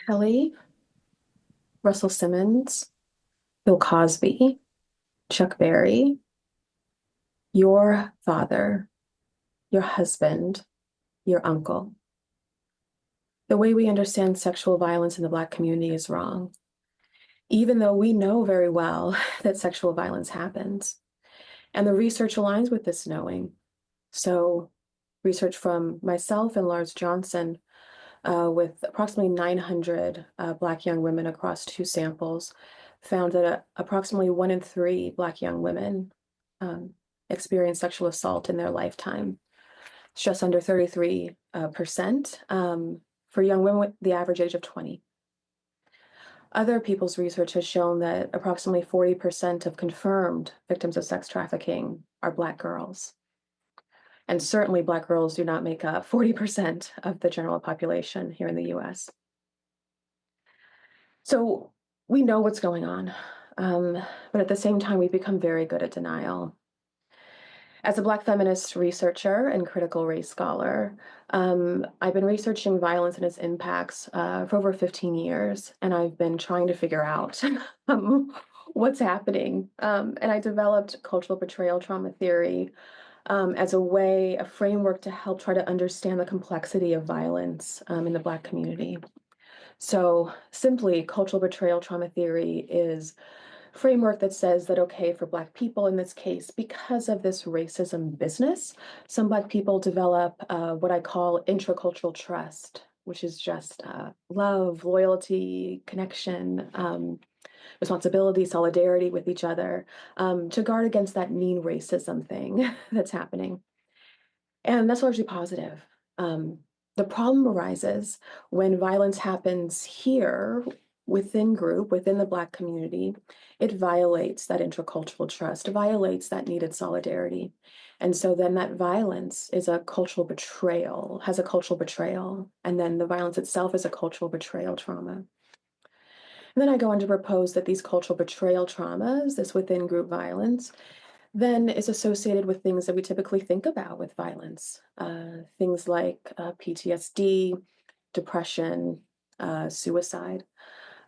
Kelly, Russell Simmons, Bill Cosby, Chuck Berry, your father, your husband, your uncle. The way we understand sexual violence in the Black community is wrong, even though we know very well that sexual violence happens. And the research aligns with this knowing. So, research from myself and Lars Johnson with approximately 900 Black young women across two samples, found that approximately 1 in 3 Black young women um, experience sexual assault in their lifetime. It's just under 33% for young women with the average age of 20. Other people's research has shown that approximately 40% of confirmed victims of sex trafficking are Black girls. And certainly Black girls do not make up 40% of the general population here in the US. So we know what's going on, but at the same time, we've become very good at denial. As a Black feminist researcher and critical race scholar, I've been researching violence and its impacts for over 15 years, and I've been trying to figure out what's happening. And I developed cultural betrayal trauma theory as a framework to help try to understand the complexity of violence in the Black community. So simply, cultural betrayal trauma theory is a framework that says that, okay, for Black people in this case, because of this racism business, some Black people develop what I call intracultural trust, which is just love, loyalty, connection, responsibility, solidarity with each other, to guard against that mean racism thing that's happening. And that's largely positive. Um, the problem arises when violence happens here within group, within the Black community. It violates that intercultural trust, violates that needed solidarity. And so then that violence is a cultural betrayal, has a cultural betrayal. And then the violence itself is a cultural betrayal trauma. And then I go on to propose that these cultural betrayal traumas, this within group violence, then is associated with things that we typically think about with violence, things like PTSD, depression, suicide,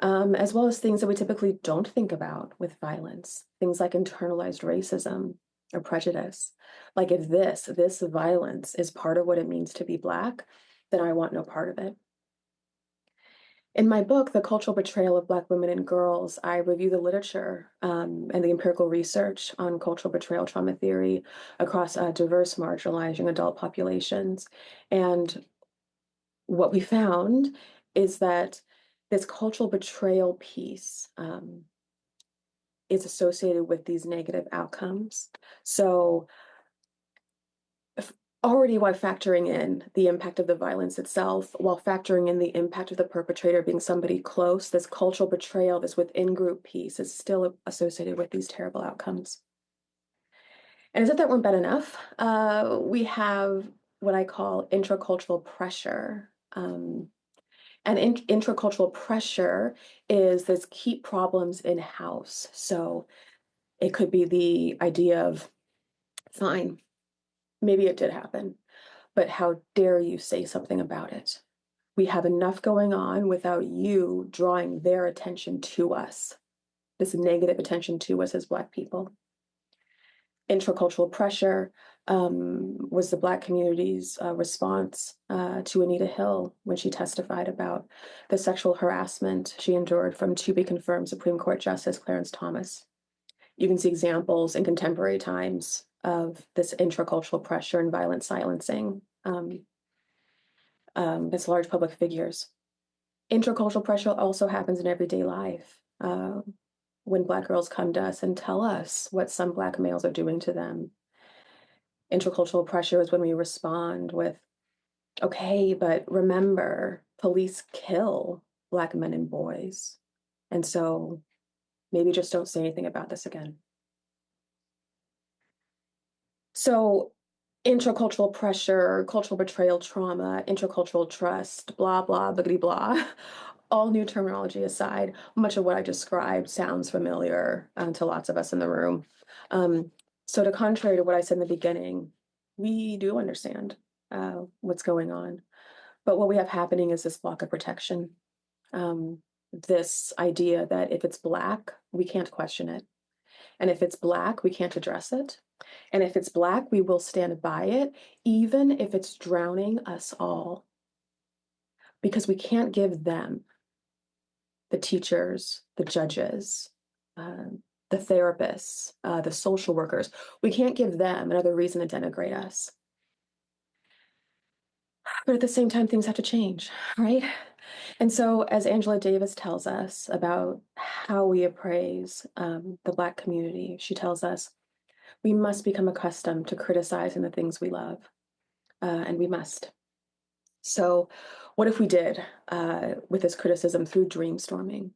as well as things that we typically don't think about with violence, things like internalized racism or prejudice. Like if this violence is part of what it means to be Black, then I want no part of it. In my book, The Cultural Betrayal of Black Women and Girls, I review the literature and the empirical research on cultural betrayal trauma theory across diverse marginalized young adult populations. And what we found is that this cultural betrayal piece is associated with these negative outcomes. So already while factoring in the impact of the violence itself, while factoring in the impact of the perpetrator being somebody close, this cultural betrayal, this within group piece is still associated with these terrible outcomes. And as if that weren't bad enough, we have what I call intracultural pressure. And intracultural pressure is this keep problems in-house. So it could be the idea of, fine, maybe it did happen, but how dare you say something about it? We have enough going on without you drawing their attention to us, this negative attention to us as Black people. Intracultural pressure was the Black community's response to Anita Hill when she testified about the sexual harassment she endured from to be confirmed Supreme Court Justice Clarence Thomas. You can see examples in contemporary times of this intracultural pressure and violent silencing. As large public figures. Intercultural pressure also happens in everyday life. When Black girls come to us and tell us what some Black males are doing to them. Intercultural pressure is when we respond with, okay, but remember, police kill Black men and boys. And so maybe just don't say anything about this again. So intercultural pressure, cultural betrayal trauma, intercultural trust, blah, blah, biggity, blah. All new terminology aside, much of what I described sounds familiar to lots of us in the room. So to contrary to what I said in the beginning, we do understand what's going on. But what we have happening is this block of protection. This idea that if it's Black, we can't question it. And if it's Black, we can't address it. And if it's Black, we will stand by it, even if it's drowning us all. Because we can't give them, the teachers, the judges, uh, the therapists, the social workers, we can't give them another reason to denigrate us. But at the same time, things have to change, right? And so, as Angela Davis tells us about how we appraise the Black community, she tells us we must become accustomed to criticizing the things we love, and we must. So, what if we did with this criticism through dreamstorming?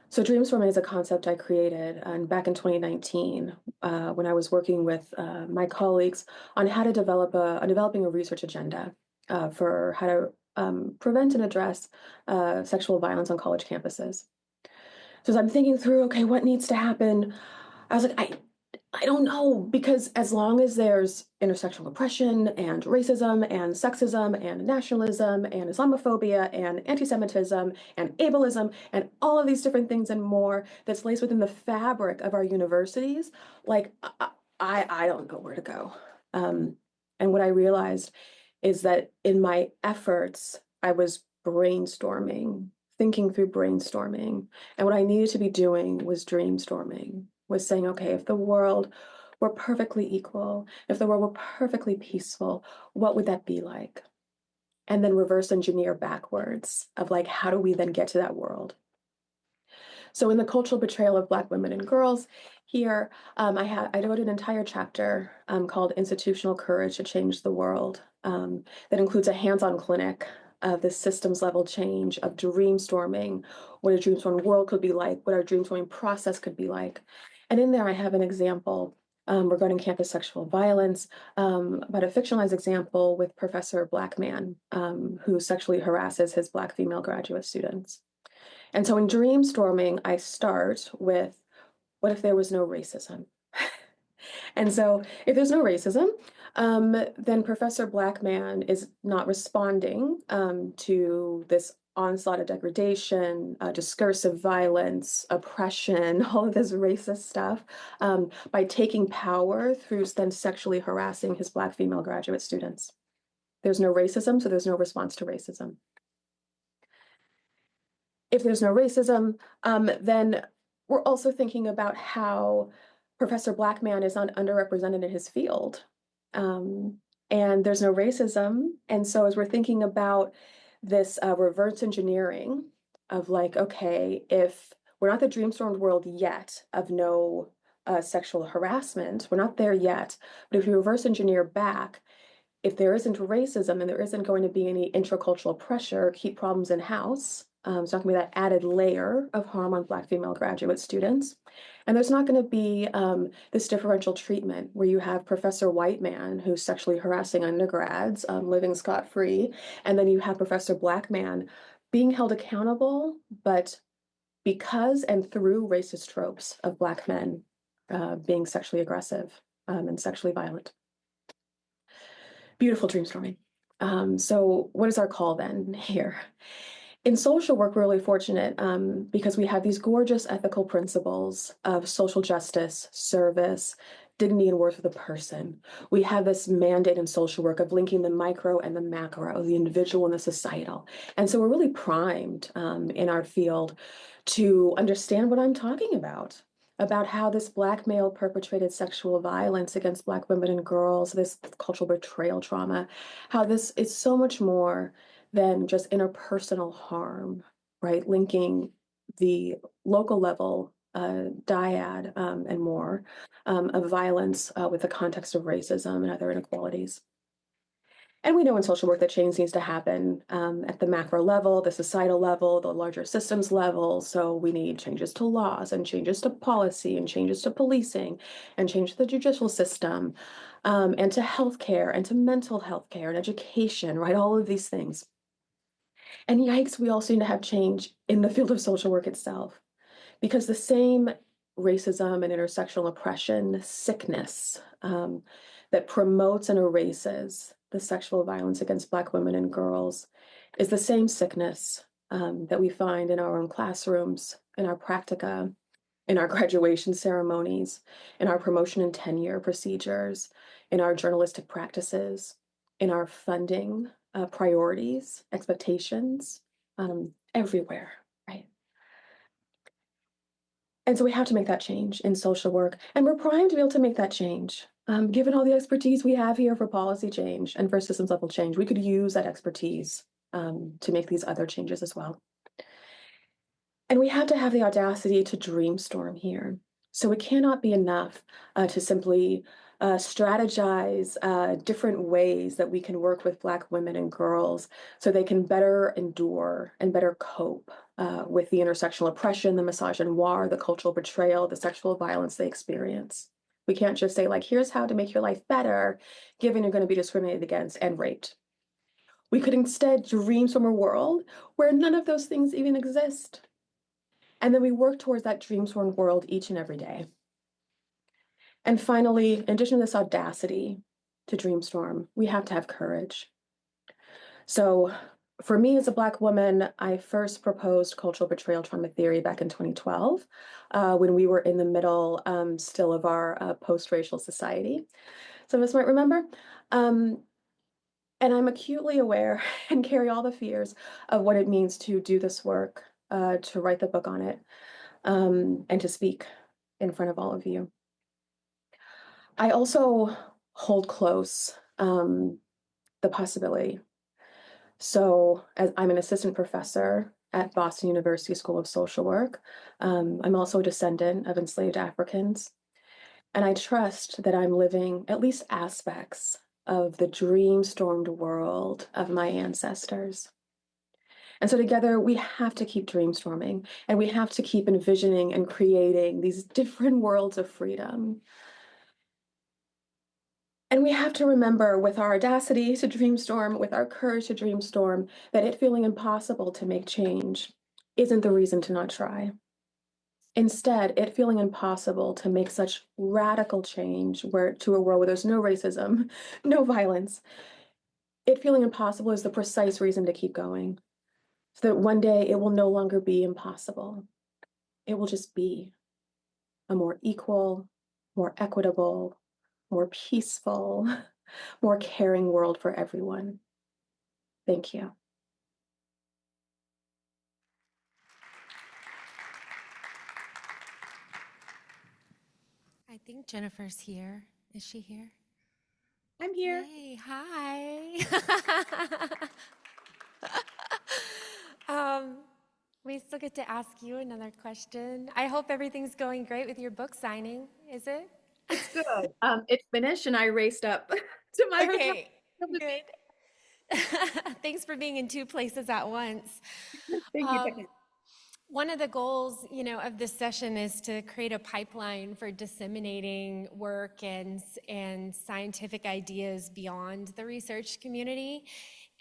So, dreamstorming is a concept I created back in 2019 when I was working with my colleagues on how to developing a research agenda for how to prevent and address sexual violence on college campuses. So, as I'm thinking through, okay, what needs to happen? I was like, I don't know, because as long as there's intersectional oppression and racism and sexism and nationalism and Islamophobia and anti-Semitism and ableism and all of these different things and more that's laced within the fabric of our universities, like I don't know where to go. And what I realized is that in my efforts, I was brainstorming, thinking through brainstorming. And what I needed to be doing was dreamstorming, was saying, okay, if the world were perfectly equal, if the world were perfectly peaceful, what would that be like? And then reverse engineer backwards of like, how do we then get to that world? So in the cultural betrayal of Black women and girls, here I wrote an entire chapter called Institutional Courage to Change the World that includes a hands-on clinic of the systems level change of dreamstorming, what a dreamstorming world could be like, what our dreamstorming process could be like. And in there I have an example regarding campus sexual violence, but a fictionalized example with Professor Black Man, who sexually harasses his Black female graduate students. And so in dreamstorming, I start with, what if there was no racism? And so if there's no racism, then Professor Blackman is not responding to this onslaught of degradation, discursive violence, oppression, all of this racist stuff, by taking power through then sexually harassing his Black female graduate students. There's no racism, so there's no response to racism. If there's no racism, then we're also thinking about how Professor Blackman is not underrepresented in his field. And there's no racism. And so as we're thinking about this reverse engineering of like, okay, if we're not the dreamstormed world yet of no sexual harassment, we're not there yet, but if we reverse engineer back, if there isn't racism and there isn't going to be any intercultural pressure, keep problems in house. It's not going to be that added layer of harm on Black female graduate students. And there's not going to be this differential treatment where you have Professor White Man who's sexually harassing undergrads, living scot-free, and then you have Professor Black Man being held accountable, but because and through racist tropes of Black men being sexually aggressive and sexually violent. Beautiful dreamstorming. So what is our call then here? In social work, we're really fortunate because we have these gorgeous ethical principles of social justice, service, dignity and worth of the person. We have this mandate in social work of linking the micro and the macro, the individual and the societal. And so we're really primed in our field to understand what I'm talking about how this Black male perpetrated sexual violence against Black women and girls, this cultural betrayal trauma, how this is so much more than just interpersonal harm, right? Linking the local level dyad and more of violence with the context of racism and other inequalities. And we know in social work that change needs to happen at the macro level, the societal level, the larger systems level. So we need changes to laws and changes to policy and changes to policing and change to the judicial system and to healthcare and to mental health care and education, right? All of these things. And yikes, we also need to have change in the field of social work itself, because the same racism and intersectional oppression, sickness that promotes and erases the sexual violence against Black women and girls is the same sickness that we find in our own classrooms, in our practica, in our graduation ceremonies, in our promotion and tenure procedures, in our journalistic practices, in our funding priorities, expectations, everywhere, right? And so we have to make that change in social work. And we're primed to be able to make that change. Given all the expertise we have here for policy change and for systems level change, we could use that expertise to make these other changes as well. And we have to have the audacity to dreamstorm here. So it cannot be enough to simply strategize different ways that we can work with Black women and girls so they can better endure and better cope with the intersectional oppression, the misogynoir, the cultural betrayal, the sexual violence they experience. We can't just say, like, here's how to make your life better, given you're going to be discriminated against and raped. We could instead dream from a world where none of those things even exist. And then we work towards that dream-sworn world each and every day. And finally, in addition to this audacity to dreamstorm, we have to have courage. So for me as a Black woman, I first proposed cultural betrayal trauma theory back in 2012, when we were in the middle still of our post-racial society. Some of us might remember. And I'm acutely aware and carry all the fears of what it means to do this work, to write the book on it, and to speak in front of all of you. I also hold close the possibility. So, as I'm an assistant professor at Boston University School of Social Work, I'm also a descendant of enslaved Africans. And I trust that I'm living at least aspects of the dream-stormed world of my ancestors. And so together we have to keep dreamstorming and we have to keep envisioning and creating these different worlds of freedom. And we have to remember with our audacity to dreamstorm, with our courage to dreamstorm, that it feeling impossible to make change isn't the reason to not try. Instead, it feeling impossible to make such radical change to a world where there's no racism, no violence, it feeling impossible is the precise reason to keep going. So that one day it will no longer be impossible. It will just be a more equal, more equitable, more peaceful, more caring world for everyone. Thank you. I think Jennifer's here. Is she here? I'm here. Hey, hi. We still get to ask you another question. I hope everything's going great with your book signing. Is it? It's good. It's finished and I raced up to my hotel. Okay, good. Thanks for being in two places at once. Thank you. One of the goals, of this session is to create a pipeline for disseminating work and scientific ideas beyond the research community.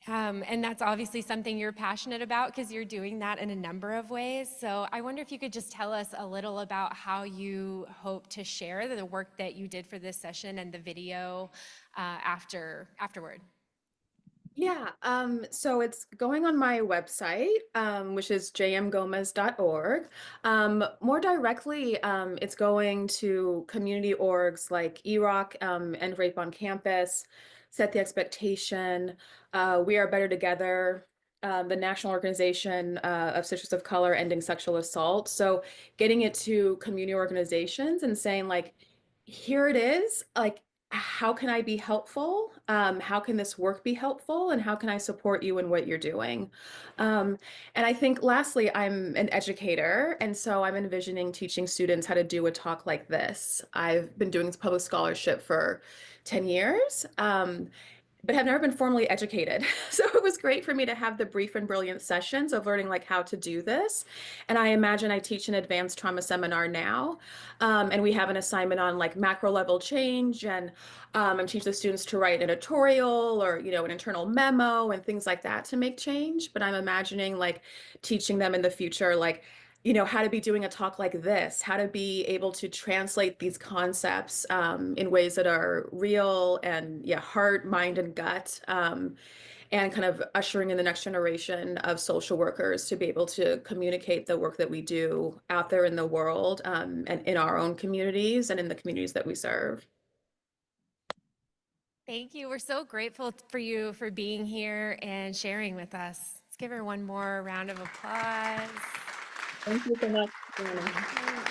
And that's obviously something you're passionate about because you're doing that in a number of ways. So I wonder if you could just tell us a little about how you hope to share the work that you did for this session and the video afterward. Yeah, so it's going on my website, which is jmgomez.org. More directly, it's going to community orgs like EROC, End Rape on Campus, Set the Expectation, We Are Better Together, the National Organization of Sisters of Color Ending Sexual Assault. So getting it to community organizations and saying like, here it is, like, how can I be helpful? How can this work be helpful? And how can I support you in what you're doing? And I think lastly, I'm an educator. And so I'm envisioning teaching students how to do a talk like this. I've been doing public scholarship for 10 years. But have never been formally educated. So it was great for me to have the brief and brilliant sessions of learning like how to do this. And I imagine I teach an advanced trauma seminar now. And we have an assignment on like macro level change. And I'm teaching the students to write an editorial or, an internal memo and things like that to make change. But I'm imagining like teaching them in the future, like, how to be doing a talk like this, how to be able to translate these concepts in ways that are real and heart, mind, and gut. and kind of ushering in the next generation of social workers to be able to communicate the work that we do out there in the world, and in our own communities and in the communities that we serve. Thank you. We're so grateful for you for being here and sharing with us. Let's give her one more round of applause. Thank you so much, Joanna.